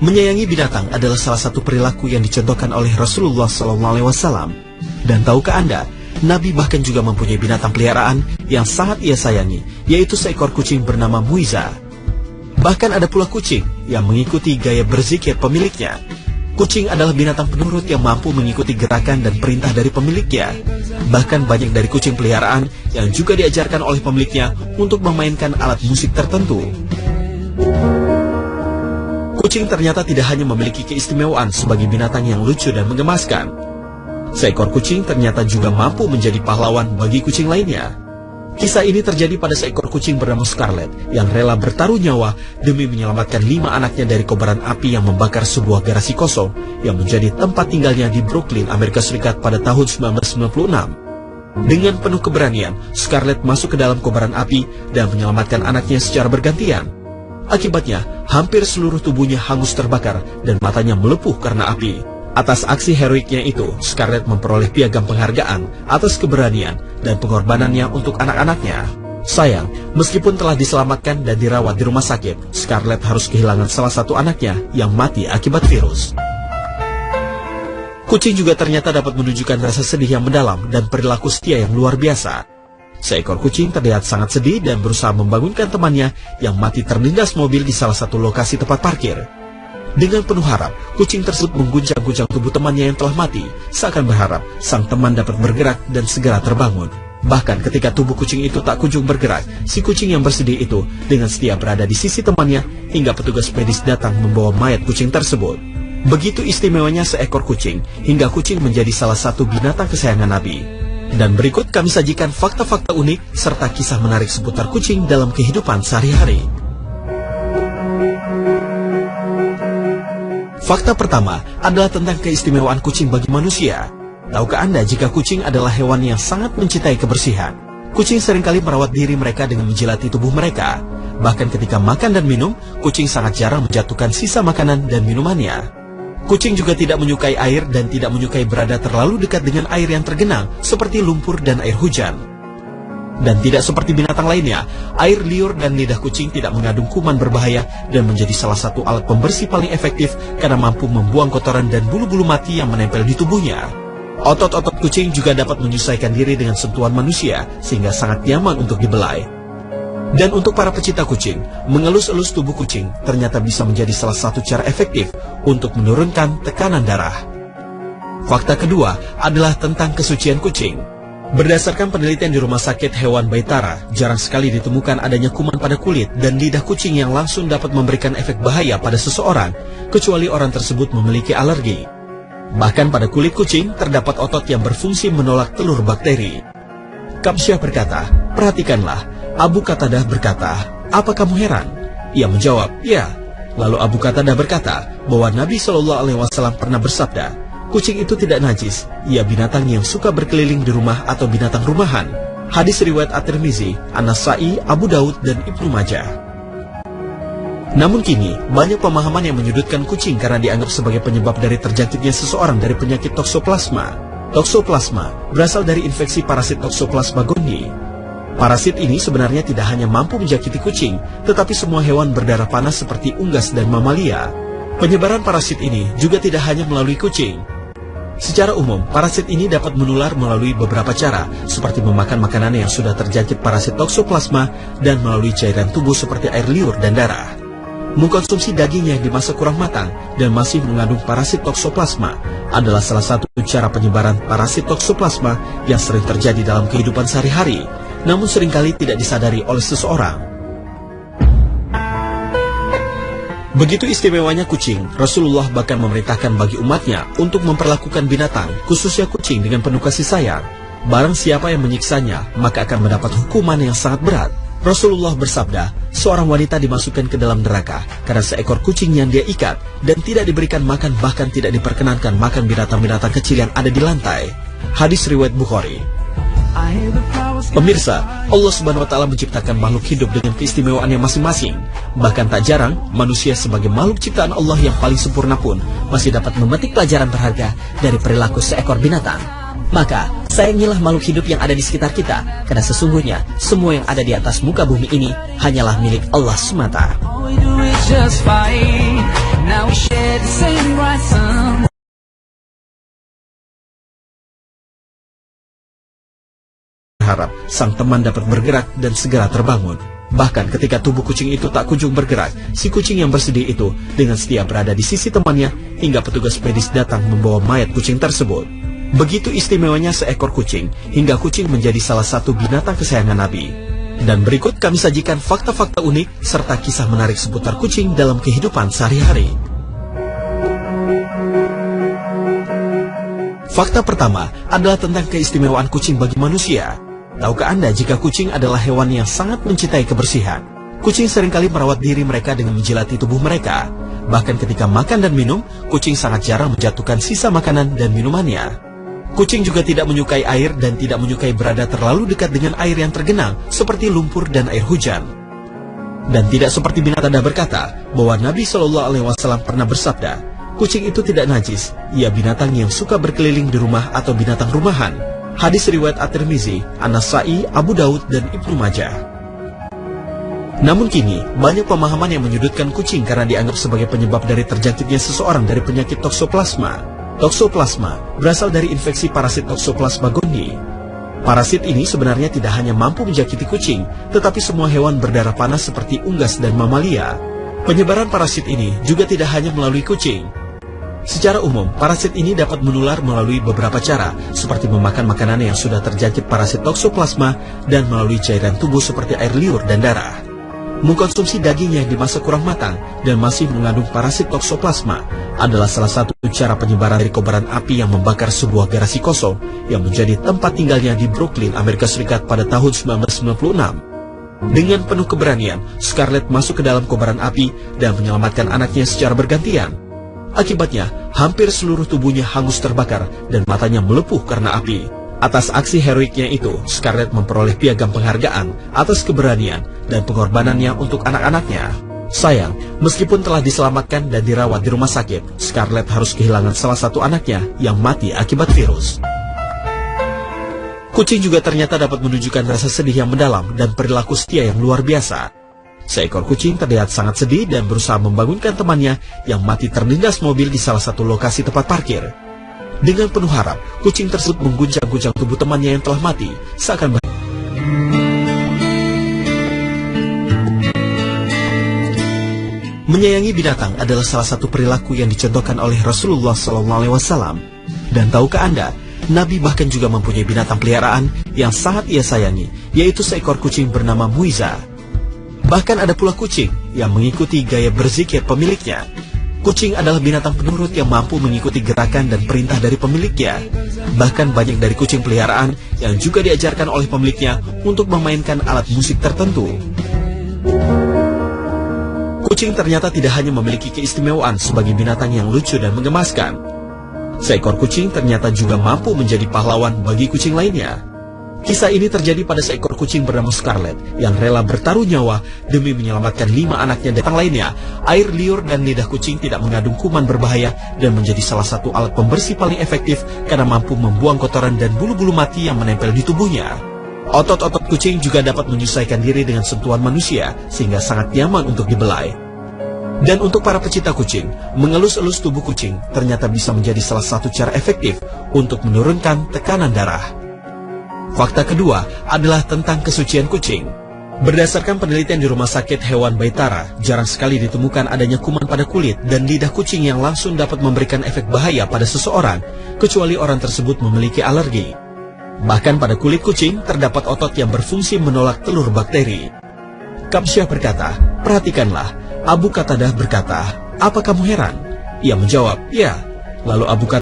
Menyayangi binatang adalah salah satu perilaku yang dicontohkan oleh Rasulullah SAW. Dan tahukah Anda, Nabi bahkan juga mempunyai binatang peliharaan yang sangat ia sayangi, yaitu seekor kucing bernama Muiza. Bahkan ada pula kucing yang mengikuti gaya berzikir pemiliknya. Kucing adalah binatang penurut yang mampu mengikuti gerakan dan perintah dari pemiliknya. Bahkan banyak dari kucing peliharaan yang juga diajarkan oleh pemiliknya untuk memainkan alat musik tertentu. Kucing ternyata tidak hanya memiliki keistimewaan sebagai binatang yang lucu dan menggemaskan. Seekor kucing ternyata juga mampu menjadi pahlawan bagi kucing lainnya. Kisah ini terjadi pada seekor kucing bernama Scarlett yang rela bertaruh nyawa demi menyelamatkan 5 anaknya dari kobaran api yang membakar sebuah garasi kosong yang menjadi tempat tinggalnya di Brooklyn, Amerika Serikat pada tahun 1996. Dengan penuh keberanian, Scarlett masuk ke dalam kobaran api dan menyelamatkan anaknya secara bergantian. Akibatnya, hampir seluruh tubuhnya hangus terbakar dan matanya melepuh karena api. Atas aksi heroiknya itu, Scarlett memperoleh piagam penghargaan atas keberanian dan pengorbanannya untuk anak-anaknya. Sayang, meskipun telah diselamatkan dan dirawat di rumah sakit, Scarlett harus kehilangan salah satu anaknya yang mati akibat virus. Kucing juga ternyata dapat menunjukkan rasa sedih yang mendalam dan perilaku setia yang luar biasa. Seekor kucing terlihat sangat sedih dan berusaha membangunkan temannya yang mati terlindas mobil di salah satu lokasi tempat parkir. Dengan penuh harap, kucing tersebut mengguncang-guncang tubuh temannya yang telah mati, seakan berharap sang teman dapat bergerak dan segera terbangun. Bahkan ketika tubuh kucing itu tak kunjung bergerak, si kucing yang bersedih itu dengan setia berada di sisi temannya hingga petugas medis datang membawa mayat kucing tersebut. Begitu istimewanya seekor kucing, hingga kucing menjadi salah satu binatang kesayangan Nabi. Dan berikut kami sajikan fakta-fakta unik serta kisah menarik seputar kucing dalam kehidupan sehari-hari. Fakta pertama adalah tentang keistimewaan kucing bagi manusia. Tahukah Anda jika kucing adalah hewan yang sangat mencintai kebersihan? Kucing seringkali merawat diri mereka dengan menjilati tubuh mereka. Bahkan ketika makan dan minum, kucing sangat jarang menjatuhkan sisa makanan dan minumannya. Kucing juga tidak menyukai air dan tidak menyukai berada terlalu dekat dengan air yang tergenang seperti lumpur dan air hujan. Dan tidak seperti binatang lainnya, air liur dan lidah kucing tidak mengandung kuman berbahaya dan menjadi salah satu alat pembersih paling efektif karena mampu membuang kotoran dan bulu-bulu mati yang menempel di tubuhnya. Otot-otot kucing juga dapat menyesuaikan diri dengan sentuhan manusia sehingga sangat nyaman untuk dibelai. Dan untuk para pecinta kucing, mengelus-elus tubuh kucing ternyata bisa menjadi salah satu cara efektif untuk menurunkan tekanan darah. Fakta kedua adalah tentang kesucian kucing. Berdasarkan penelitian di Rumah Sakit Hewan Baitara, jarang sekali ditemukan adanya kuman pada kulit dan lidah kucing yang langsung dapat memberikan efek bahaya pada seseorang, kecuali orang tersebut memiliki alergi. Bahkan pada kulit kucing terdapat otot yang berfungsi menolak telur bakteri. Kapsyah berkata, "Perhatikanlah." Abu Qatadah berkata, "Apa kamu heran?" Ia menjawab, "Ya." Lalu Abu Qatadah berkata bahwa Nabi SAW pernah bersabda, "Kucing itu tidak najis, ia binatang yang suka berkeliling di rumah atau binatang rumahan." Hadis riwayat At-Tirmizi, An-Nasa'i, Abu Daud, dan Ibnu Majah. Namun kini, banyak pemahaman yang menyudutkan kucing karena dianggap sebagai penyebab dari terjangkitnya seseorang dari penyakit toksoplasma. Toksoplasma berasal dari infeksi parasit Toxoplasma gondii. Parasit ini sebenarnya tidak hanya mampu menjangkiti kucing, tetapi semua hewan berdarah panas seperti unggas dan mamalia. Penyebaran parasit ini juga tidak hanya melalui kucing. Secara umum, parasit ini dapat menular melalui beberapa cara, seperti memakan makanan yang sudah terjangkit parasit Toxoplasma dan melalui cairan tubuh seperti air liur dan darah. Mengkonsumsi daging yang dimasak kurang matang dan masih mengandung parasit Toxoplasma adalah salah satu cara penyebaran parasit Toxoplasma yang sering terjadi dalam kehidupan sehari-hari, namun seringkali tidak disadari oleh seseorang. Begitu istimewanya kucing, Rasulullah bahkan memerintahkan bagi umatnya untuk memperlakukan binatang, khususnya kucing, dengan penuh kasih sayang. Barang siapa yang menyiksanya, maka akan mendapat hukuman yang sangat berat. Rasulullah bersabda, seorang wanita dimasukkan ke dalam neraka karena seekor kucing yang dia ikat dan tidak diberikan makan, bahkan tidak diperkenankan makan binatang-binatang kecil yang ada di lantai. Hadis riwayat Bukhari. Pemirsa, Allah Subhanahu wa Ta'ala menciptakan makhluk hidup dengan keistimewaannya masing-masing. Bahkan tak jarang, manusia sebagai makhluk ciptaan Allah yang paling sempurna pun masih dapat memetik pelajaran berharga dari perilaku seekor binatang. Maka, sayangilah makhluk hidup yang ada di sekitar kita, karena sesungguhnya semua yang ada di atas muka bumi ini hanyalah milik Allah semata. Now we share the same bright sun. Berharap sang teman dapat bergerak dan segera terbangun. Bahkan ketika tubuh kucing itu tak kunjung bergerak, si kucing yang bersedih itu dengan setia berada di sisi temannya hingga petugas medis datang membawa mayat kucing tersebut. Begitu istimewanya seekor kucing, hingga kucing menjadi salah satu binatang kesayangan Nabi. Dan berikut kami sajikan fakta-fakta unik serta kisah menarik seputar kucing dalam kehidupan sehari-hari. Fakta pertama adalah tentang keistimewaan kucing bagi manusia. Tahukah Anda jika kucing adalah hewan yang sangat mencintai kebersihan? Kucing seringkali merawat diri mereka dengan menjilati tubuh mereka. Bahkan ketika makan dan minum, kucing sangat jarang menjatuhkan sisa makanan dan minumannya. Kucing juga tidak menyukai air dan tidak menyukai berada terlalu dekat dengan air yang tergenang, seperti lumpur dan air hujan. Dan tidak seperti binatang berkata bahwa Nabi SAW pernah bersabda, kucing itu tidak najis, ia binatang yang suka berkeliling di rumah atau binatang rumahan. Hadis riwayat At-Tirmizi, An-Nasa'i, Abu Daud, dan Ibnu Majah. Namun kini, banyak pemahaman yang menyudutkan kucing karena dianggap sebagai penyebab dari terjangkitnya seseorang dari penyakit toksoplasma. Toksoplasma berasal dari infeksi parasit Toxoplasma gondii. Parasit ini sebenarnya tidak hanya mampu menjangkiti kucing, tetapi semua hewan berdarah panas seperti unggas dan mamalia. Penyebaran parasit ini juga tidak hanya melalui kucing. Secara umum, parasit ini dapat menular melalui beberapa cara, seperti memakan makanan yang sudah terjangkit parasit toksoplasma dan melalui cairan tubuh seperti air liur dan darah. Mengkonsumsi daging yang dimasak kurang matang dan masih mengandung parasit toksoplasma adalah salah satu cara penyebaran dari kobaran api yang membakar sebuah garasi kosong yang menjadi tempat tinggalnya di Brooklyn, Amerika Serikat pada tahun 1996. Dengan penuh keberanian, Scarlett masuk ke dalam kobaran api dan menyelamatkan anaknya secara bergantian. Akibatnya, hampir seluruh tubuhnya hangus terbakar dan matanya melepuh karena api. Atas aksi heroiknya itu, Scarlett memperoleh piagam penghargaan atas keberanian dan pengorbanannya untuk anak-anaknya. Sayang, meskipun telah diselamatkan dan dirawat di rumah sakit, Scarlett harus kehilangan salah satu anaknya yang mati akibat virus. Kucing juga ternyata dapat menunjukkan rasa sedih yang mendalam dan perilaku setia yang luar biasa. Seekor kucing terlihat sangat sedih dan berusaha membangunkan temannya yang mati terlindas mobil di salah satu lokasi tempat parkir. Dengan penuh harap, kucing tersebut mengguncang-guncang tubuh temannya yang telah mati, seakan menyayangi binatang adalah salah satu perilaku yang dicontohkan oleh Rasulullah SAW. Dan tahukah Anda, Nabi bahkan juga mempunyai binatang peliharaan yang sangat ia sayangi, yaitu seekor kucing bernama Muiza. Bahkan ada pula kucing yang mengikuti gaya berzikir pemiliknya. Kucing adalah binatang penurut yang mampu mengikuti gerakan dan perintah dari pemiliknya. Bahkan banyak dari kucing peliharaan yang juga diajarkan oleh pemiliknya untuk memainkan alat musik tertentu. Kucing ternyata tidak hanya memiliki keistimewaan sebagai binatang yang lucu dan menggemaskan. Seekor kucing ternyata juga mampu menjadi pahlawan bagi kucing lainnya. Kisah ini terjadi pada seekor kucing bernama Scarlett yang rela bertaruh nyawa demi menyelamatkan 5 anaknya dan lainnya. Air liur dan lidah kucing tidak mengandung kuman berbahaya dan menjadi salah satu alat pembersih paling efektif karena mampu membuang kotoran dan bulu-bulu mati yang menempel di tubuhnya. Otot-otot kucing juga dapat menyesuaikan diri dengan sentuhan manusia sehingga sangat nyaman untuk dibelai. Dan untuk para pecinta kucing, mengelus-elus tubuh kucing ternyata bisa menjadi salah satu cara efektif untuk menurunkan tekanan darah. Fakta kedua adalah tentang kesucian kucing. Berdasarkan penelitian di Rumah Sakit Hewan Baitara, jarang sekali ditemukan adanya kuman pada kulit dan lidah kucing yang langsung dapat memberikan efek bahaya pada seseorang, kecuali orang tersebut memiliki alergi. Bahkan pada kulit kucing terdapat otot yang berfungsi menolak telur bakteri. Kapsyah berkata, perhatikanlah. Abu Qatadah berkata, apa kamu heran? Ia menjawab, ya. Lalu Abu Qatadah